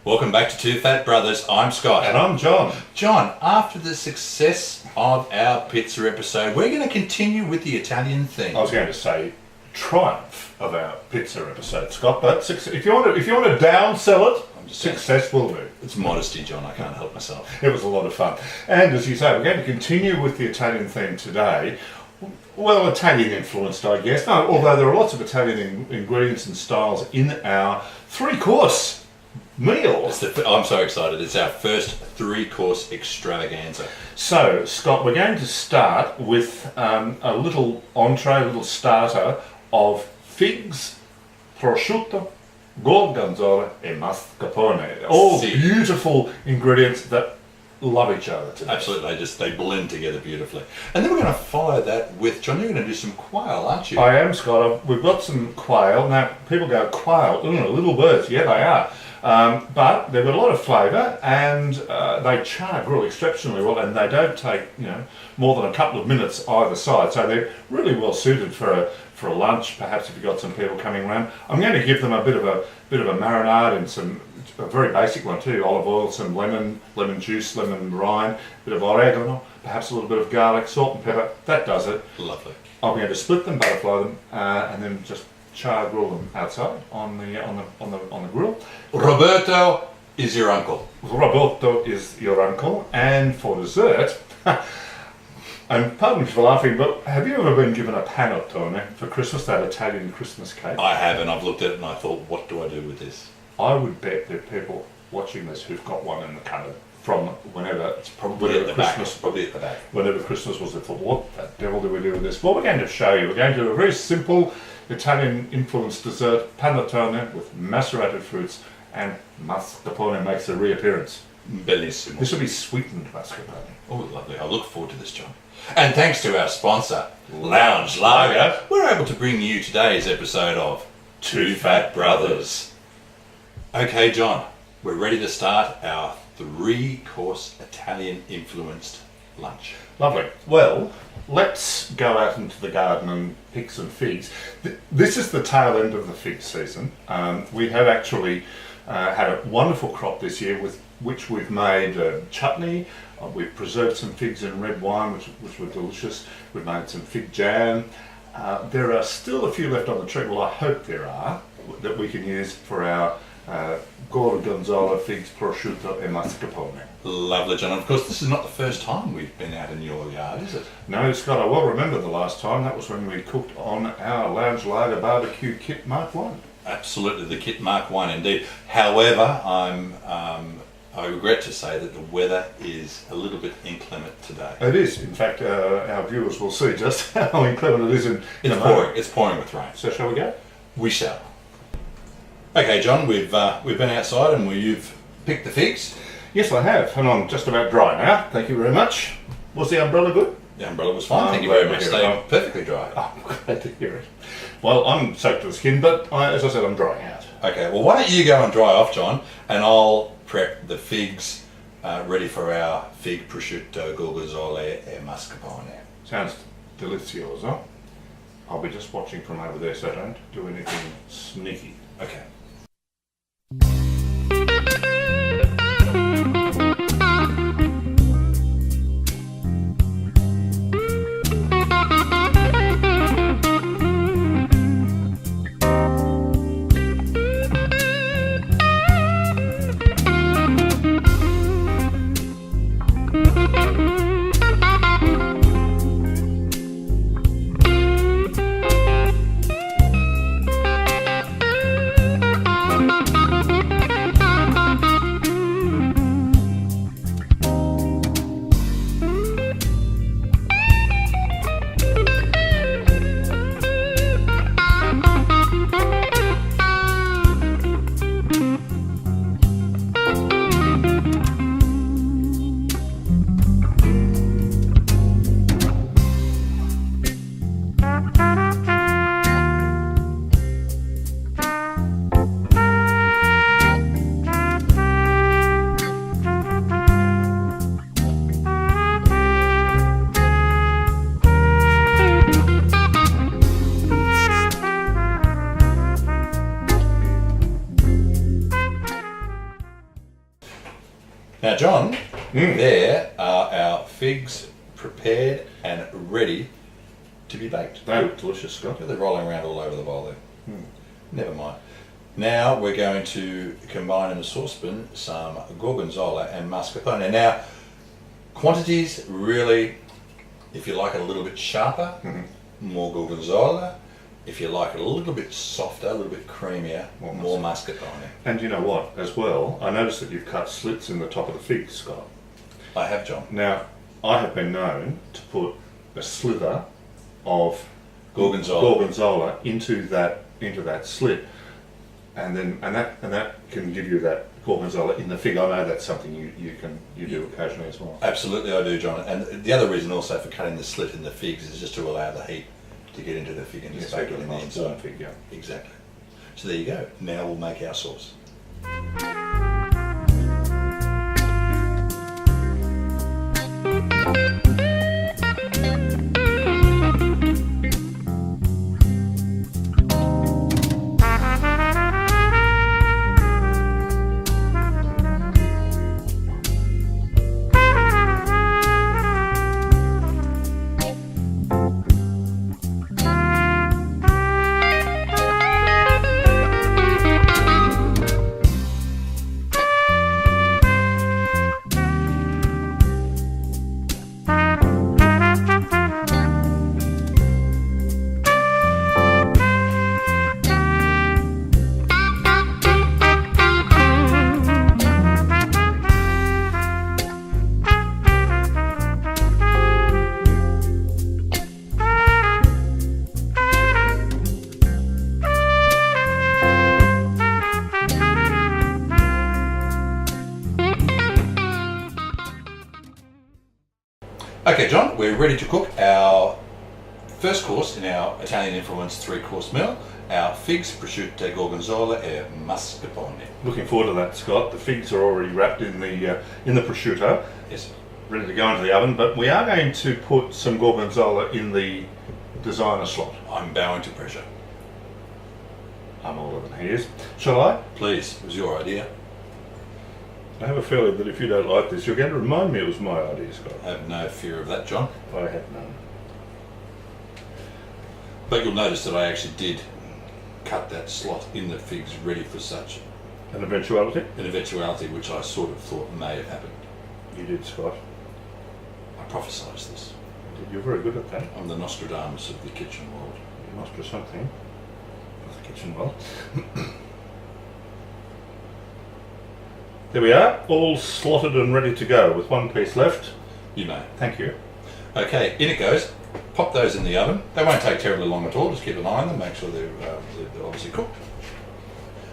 Welcome back to Two Fat Brothers. I'm Scott. And I'm John. John, after the success of our pizza episode, we're going to continue with the Italian theme. I was going to say triumph of our pizza episode, Scott, but if you want to downsell it, success will do. It's modesty, John. I can't help myself. It was a lot of fun. And as you say, we're going to continue with the Italian theme today. Well, Italian influenced, I guess. No, although there are lots of Italian ingredients and styles in our three-course meal. I'm so excited. It's our first three-course extravaganza. So, Scott, we're going to start with a little entree, a little starter of figs, prosciutto, Gorgonzola and Mascarpone. All beautiful ingredients that love each other today. Absolutely, they blend together beautifully. And then we're going to follow that with, John, you're going to do some quail, aren't you? I am, Scott. We've got some quail. Now, people go, quail, little birds. Yeah, they are. But they've got a lot of flavour and they char grill exceptionally well, and they don't take more than a couple of minutes either side. So they're really well suited for a lunch, perhaps if you've got some people coming around. I'm going to give them a bit of a marinade and a very basic one too, olive oil, some lemon juice, lemon rind, a bit of oregano, perhaps a little bit of garlic, salt and pepper. That does it. Lovely. I'm going to split them, butterfly them, and then just char grill them outside on the grill. Roberto is your uncle. Roberto is your uncle, and for dessert. And pardon me for laughing, but have you ever been given a panettone for Christmas, that Italian Christmas cake? I have, and I've looked at it and I thought, what do I do with this? I would bet there are people watching this who've got one in the cupboard from whenever it's probably at the Christmas, back. Probably at the back. Whenever Christmas was, they thought, what the devil do we do with this? Well, we're going to show you. We're going to do a very simple Italian-influenced dessert, panettone with macerated fruits, and mascarpone makes a reappearance. Bellissimo. This will be sweetened mascarpone. Oh, lovely. I look forward to this, John. And thanks to our sponsor, Lounge Lager, we're able to bring you today's episode of Two Fat Brothers. Okay, John, we're ready to start our three-course Italian-influenced lunch. Lovely. Well, let's go out into the garden and pick some figs. This is the tail end of the fig season. We have actually had a wonderful crop this year with which we've made chutney. We've preserved some figs in red wine, which were delicious. We've made some fig jam. There are still a few left on the tree. Well, I hope there are, that we can use for our Gorgonzola, figs, prosciutto and mascarpone. Lovely, John. And of course, this is not the first time we've been out in your yard, is it? No, Scott, I well remember the last time. That was when we cooked on our Lounge Lager barbecue kit Mark 1. Absolutely, the kit Mark 1 indeed. However, I regret to say that the weather is a little bit inclement today. It is. In fact, our viewers will see just how inclement it is in it's a pouring. moment. It's pouring with rain. So shall we go? We shall. Okay, John, we've been outside and you've picked the figs. Yes, I have, and I'm just about dry now. Thank you very much. Was the umbrella good? The umbrella was fine. Thank you very much. Stayed perfectly dry. Oh, I'm glad to hear it. Well, I'm soaked to the skin, but as I said, I'm drying out. Okay, well, why don't you go and dry off, John, and I'll prep the figs ready for our fig prosciutto, gorgonzola e mascarpone. Sounds delicioso. I'll be just watching from over there, so don't do anything sneaky. Okay. Now, John, there are our figs prepared and ready to be baked. They look delicious, Scott. They're rolling around all over the bowl there. Never mind. Now we're going to combine in a saucepan some Gorgonzola and Mascarpone. Now, quantities really, if you like it a little bit sharper, more Gorgonzola. If you like it a little bit softer, a little bit creamier, more Mascarpone. And you know what, as well, I noticed that you've cut slits in the top of the figs, Scott. I have, John. Now, I have been known to put a slither of Gorgonzola into that slit, and that can give you that Gorgonzola in the fig. I know that's something you do occasionally as well. Absolutely, I do, John. And the other reason also for cutting the slit in the figs is just to allow the heat to get into the fig and just bake it in the inside. Fig, yeah. Exactly. So there you go. Now we'll make our sauce. Okay, John, we're ready to cook our first course in our Italian-influenced three-course meal, our figs, prosciutto, gorgonzola, e mascarpone. Looking forward to that, Scott. The figs are already wrapped in the prosciutto, Yes. ready to go into the oven. But we are going to put some gorgonzola in the designer slot. I'm bowing to pressure. I'm older than he is. Shall I? Please, it was your idea. I have a feeling that if you don't like this, you're going to remind me it was my idea, Scott. I have no fear of that, John. I have none. But you'll notice that I actually did cut that slot in the figs ready for such An eventuality? an eventuality which I sort of thought may have happened. You did, Scott. I prophesied this. You're very good at that. I'm the Nostradamus of the kitchen world. You must do something with the kitchen world. There we are, all slotted and ready to go with one piece left. You may. Thank you. Okay, in it goes. Pop those in the oven. They won't take terribly long at all. Just keep an eye on them. Make sure they're obviously cooked.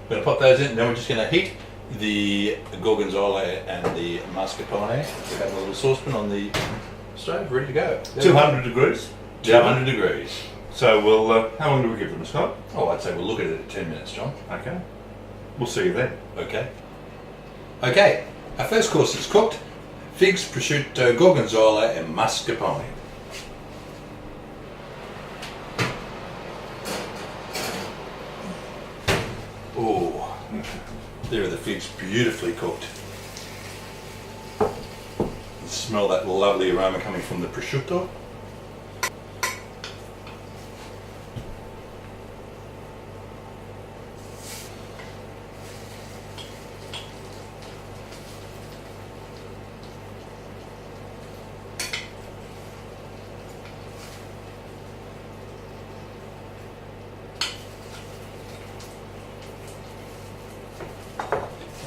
We're going to pop those in. Then we're just going to heat the gorgonzola and the mascarpone. We have a little saucepan on the stove, ready to go. 200 degrees. 200 degrees. So we'll, how long do we give them, Scott? Oh, I'd say we'll look at it at 10 minutes, John. Okay. We'll see you then. Okay. Okay, our first course is cooked. Figs, prosciutto, gorgonzola and mascarpone. Oh, there are the figs, beautifully cooked. Smell that lovely aroma coming from the prosciutto.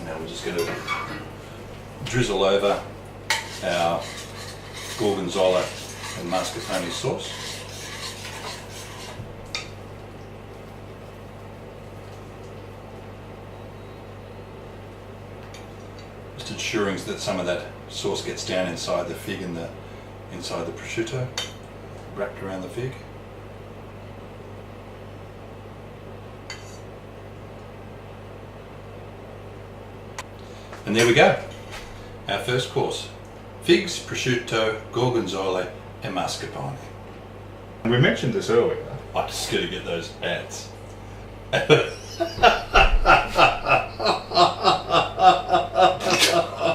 Now we're just going to drizzle over our gorgonzola and mascarpone sauce. Just ensuring that some of that sauce gets down inside the fig and inside the prosciutto, wrapped around the fig. And there we go, our first course. Figs, prosciutto, gorgonzola and mascarpone. We mentioned this earlier. I just got to get those ads.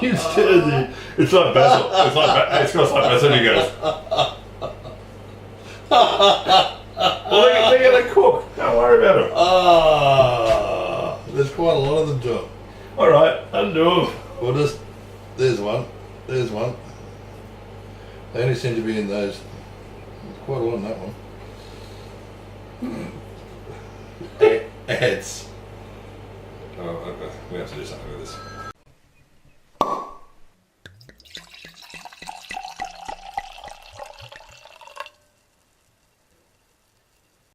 It's like basil. It's got like basil. And he goes. Well, they're going to cook. Don't worry about them. There's quite a lot of them, John. All right, undo them. We'll just. There's one. There's one. They only seem to be in those. There's quite a lot in that one. Ants. Oh, we have to do something with this.